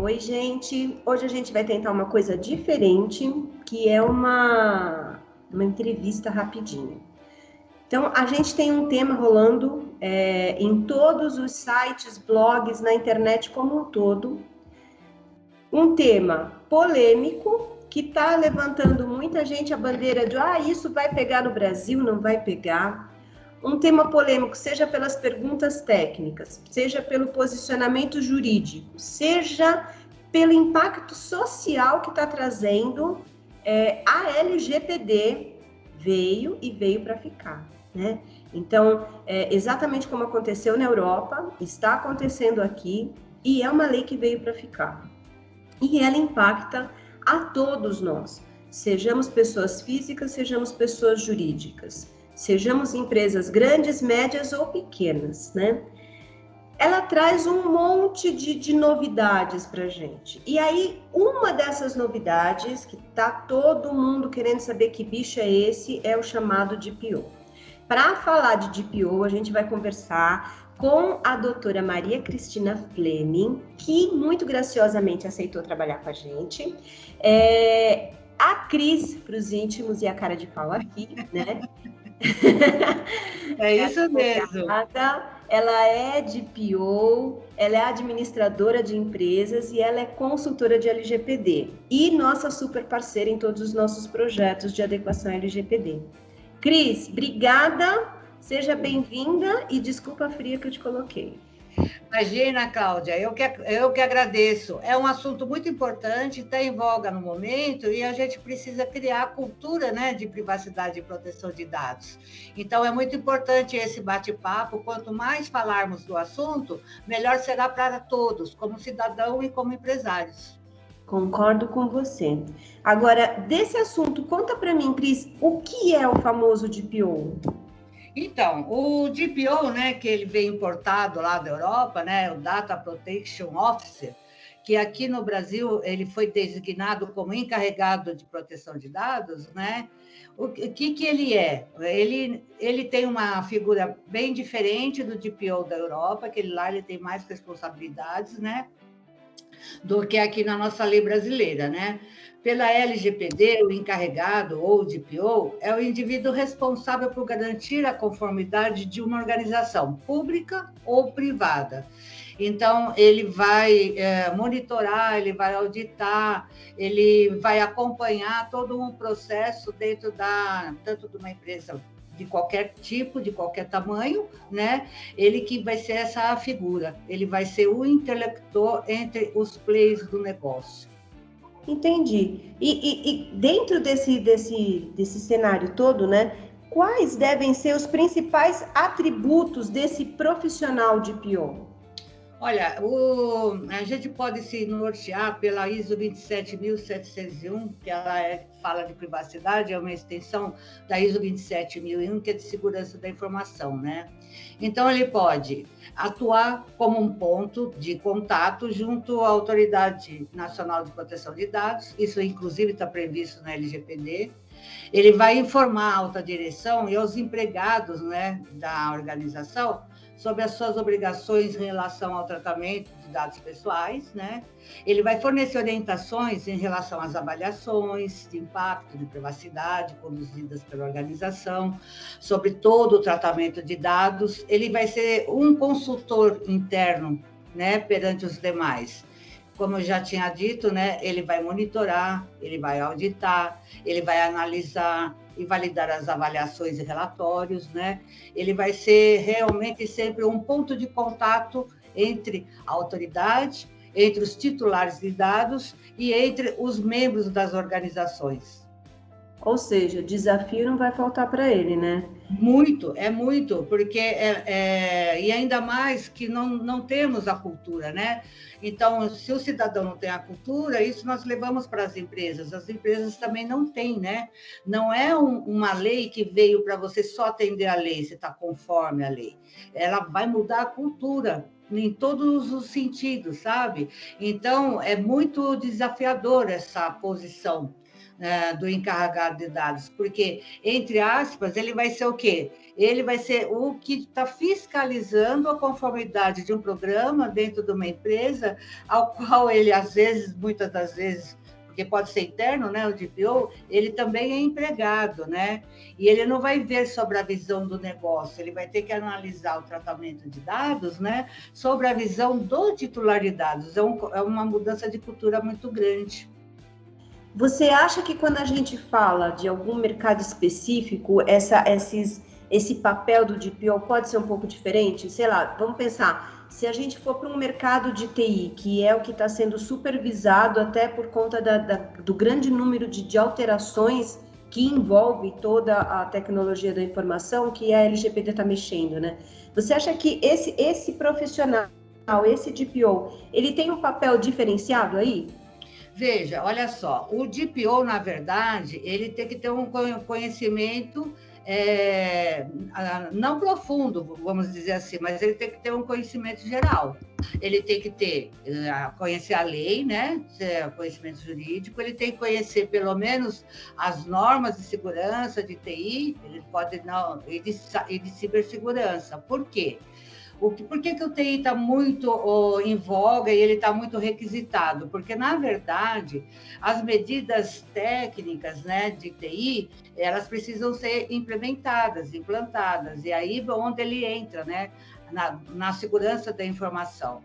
Oi, gente. Hoje a gente vai tentar uma coisa diferente, que é uma entrevista rapidinha. Então, a gente tem um tema rolando em todos os sites, blogs, na internet como um todo. Um tema polêmico que está levantando muita gente a bandeira de isso vai pegar no Brasil, não vai pegar. Um tema polêmico, seja pelas perguntas técnicas, seja pelo posicionamento jurídico, seja pelo impacto social que está trazendo, a LGPD veio para ficar, né? Então, exatamente como aconteceu na Europa, está acontecendo aqui e é uma lei que veio para ficar. E ela impacta a todos nós, sejamos pessoas físicas, sejamos pessoas jurídicas, sejamos empresas grandes, médias ou pequenas, né? Ela traz um monte de novidades para a gente. E aí, uma dessas novidades, que tá todo mundo querendo saber que bicho é esse, é o chamado DPO. Para falar de DPO, a gente vai conversar com a doutora Maria Cristina Fleming, que muito graciosamente aceitou trabalhar com a gente. A Cris, para os íntimos e a cara de pau aqui, né? É isso mesmo. Ela é DPO, ela é administradora de empresas e ela é consultora de LGPD. E nossa super parceira em todos os nossos projetos de adequação LGPD. Cris, obrigada, seja bem-vinda e desculpa a fria que eu te coloquei. Imagina, Cláudia, eu que agradeço. É um assunto muito importante, está em voga no momento e a gente precisa criar a cultura, né, de privacidade e proteção de dados. Então, é muito importante esse bate-papo. Quanto mais falarmos do assunto, melhor será para todos, como cidadão e como empresários. Concordo com você. Agora, desse assunto, conta para mim, Cris, o que é o famoso DPO? Então, o DPO, né, que ele veio importado lá da Europa, né, o Data Protection Officer, que aqui no Brasil ele foi designado como encarregado de proteção de dados, né? O que ele é? Ele tem uma figura bem diferente do DPO da Europa, que ele tem mais responsabilidades, né? Do que aqui na nossa lei brasileira, né? Pela LGPD, o encarregado ou DPO é o indivíduo responsável por garantir a conformidade de uma organização pública ou privada. Então, ele vai monitorar, ele vai auditar, ele vai acompanhar todo um processo dentro tanto de uma empresa de qualquer tipo, de qualquer tamanho, né? Ele que vai ser essa figura, ele vai ser o interlocutor entre os players do negócio. Entendi. E dentro desse cenário todo, né? Quais devem ser os principais atributos desse profissional de PO? Olha, a gente pode se nortear pela ISO 27701, que fala de privacidade, é uma extensão da ISO 27001, que é de segurança da informação, né? Então, ele pode atuar como um ponto de contato junto à Autoridade Nacional de Proteção de Dados, isso inclusive está previsto na LGPD. Ele vai informar a alta direção e aos empregados, né, da organização sobre as suas obrigações em relação ao tratamento de dados pessoais, né? Ele vai fornecer orientações em relação às avaliações de impacto de privacidade conduzidas pela organização, sobre todo o tratamento de dados. Ele vai ser um consultor interno, né, perante os demais. Como eu já tinha dito, né, ele vai monitorar, ele vai auditar, ele vai analisar e validar as avaliações e relatórios, né? Ele vai ser realmente sempre um ponto de contato entre a autoridade, entre os titulares de dados e entre os membros das organizações. Ou seja, desafio não vai faltar para ele, né? Muito, porque e ainda mais que não temos a cultura, né? Então, se o cidadão não tem a cultura, isso nós levamos para as empresas também não têm, né? Não é uma lei que veio para você só atender a lei, você está conforme a lei. Ela vai mudar a cultura em todos os sentidos, sabe? Então, é muito desafiador essa posição do encarregado de dados, porque, entre aspas, ele vai ser o quê? Ele vai ser o que está fiscalizando a conformidade de um programa dentro de uma empresa, ao qual ele, às vezes, muitas das vezes, porque pode ser interno, né, o DPO, ele também é empregado, né? E ele não vai ver sobre a visão do negócio, ele vai ter que analisar o tratamento de dados, né, sobre a visão do titular de dados. É uma mudança de cultura muito grande. Você acha que quando a gente fala de algum mercado específico, esse papel do DPO pode ser um pouco diferente? Sei lá, vamos pensar, se a gente for para um mercado de TI, que é o que está sendo supervisado até por conta do grande número de alterações que envolve toda a tecnologia da informação que a LGPD está mexendo, né? Você acha que esse profissional, esse DPO, ele tem um papel diferenciado aí? Veja, olha só, o DPO, na verdade, ele tem que ter um conhecimento não profundo, vamos dizer assim, mas ele tem que ter um conhecimento geral. Ele tem que conhecer a lei, né? Conhecimento jurídico, ele tem que conhecer pelo menos as normas de segurança de TI, ele pode não, e de cibersegurança. Por quê? Por que o TI está muito em voga e ele está muito requisitado? Porque, na verdade, as medidas técnicas, né, de TI, elas precisam ser implementadas, implantadas, e aí é onde ele entra, né, na segurança da informação.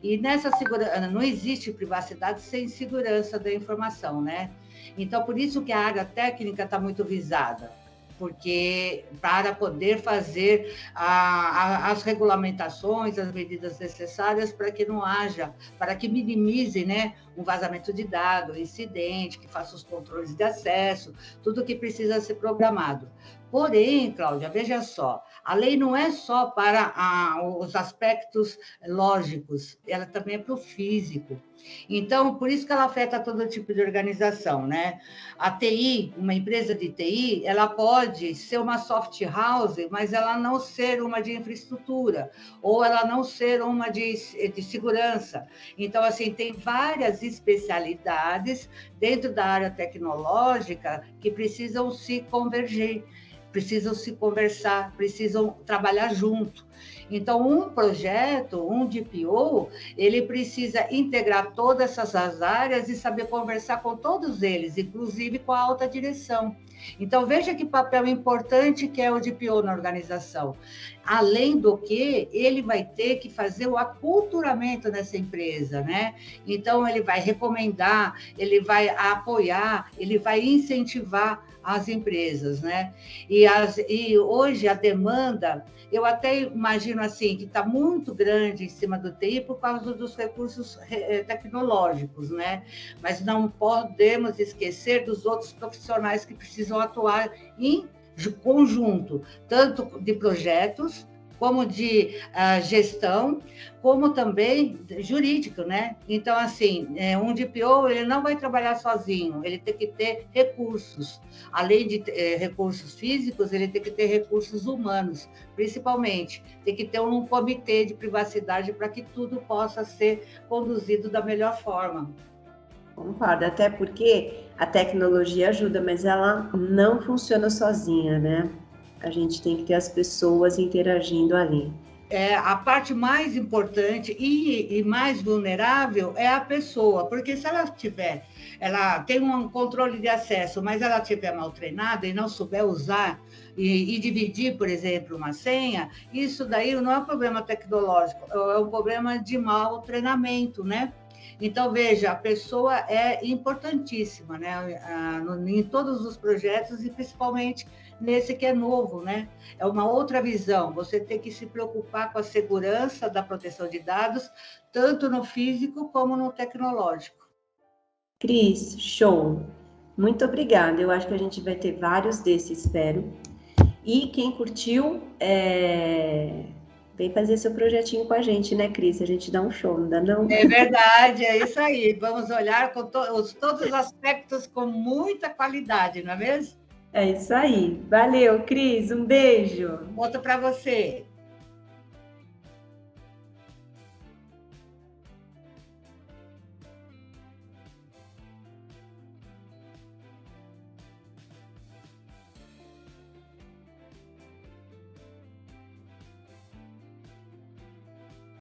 E nessa segurança, não existe privacidade sem segurança da informação, né? Então, por isso que a área técnica está muito visada, porque para poder fazer as regulamentações, as medidas necessárias para que não haja, para que minimize, né, um vazamento de dados, incidente, que faça os controles de acesso, tudo que precisa ser programado. Porém, Cláudia, veja só, a lei não é só para os aspectos lógicos, ela também é para o físico. Então, por isso que ela afeta todo tipo de organização, né? A TI, uma empresa de TI, ela pode ser uma soft house, mas ela não ser uma de infraestrutura, ou ela não ser uma de segurança. Então, assim, tem várias especialidades dentro da área tecnológica que precisam se convergir, precisam se conversar, precisam trabalhar junto. Então, um projeto, um DPO, ele precisa integrar todas essas áreas e saber conversar com todos eles, inclusive com a alta direção. Então, veja que papel importante que é o DPO na organização. Além do que, ele vai ter que fazer o aculturamento nessa empresa, né? Então, ele vai recomendar, ele vai apoiar, ele vai incentivar as empresas, né? E hoje a demanda, eu até imagino assim, que está muito grande em cima do TI por causa dos recursos tecnológicos, né? Mas não podemos esquecer dos outros profissionais que precisam atuar em conjunto, tanto de projetos, como de gestão, como também jurídico, né? Então, assim, um DPO, ele não vai trabalhar sozinho, ele tem que ter recursos. Além de recursos físicos, ele tem que ter recursos humanos, principalmente. Tem que ter um comitê de privacidade para que tudo possa ser conduzido da melhor forma. Concordo, até porque a tecnologia ajuda, mas ela não funciona sozinha, né? A gente tem que ter as pessoas interagindo ali. A parte mais importante e mais vulnerável é a pessoa, porque se ela tem um controle de acesso, mas ela estiver mal treinada e não souber usar e dividir, por exemplo, uma senha, isso daí não é um problema tecnológico, é um problema de mau treinamento, né? Então, veja, a pessoa é importantíssima, né? Em todos os projetos e principalmente nesse que é novo, né? É uma outra visão. Você tem que se preocupar com a segurança da proteção de dados, tanto no físico como no tecnológico. Cris, show! Muito obrigada. Eu acho que a gente vai ter vários desses, espero. E quem curtiu, vem fazer seu projetinho com a gente, né, Cris? A gente dá um show, não dá não? É verdade, é isso aí. Vamos olhar com todos os aspectos com muita qualidade, não é mesmo? É isso aí. Valeu, Cris. Um beijo. Outro para você.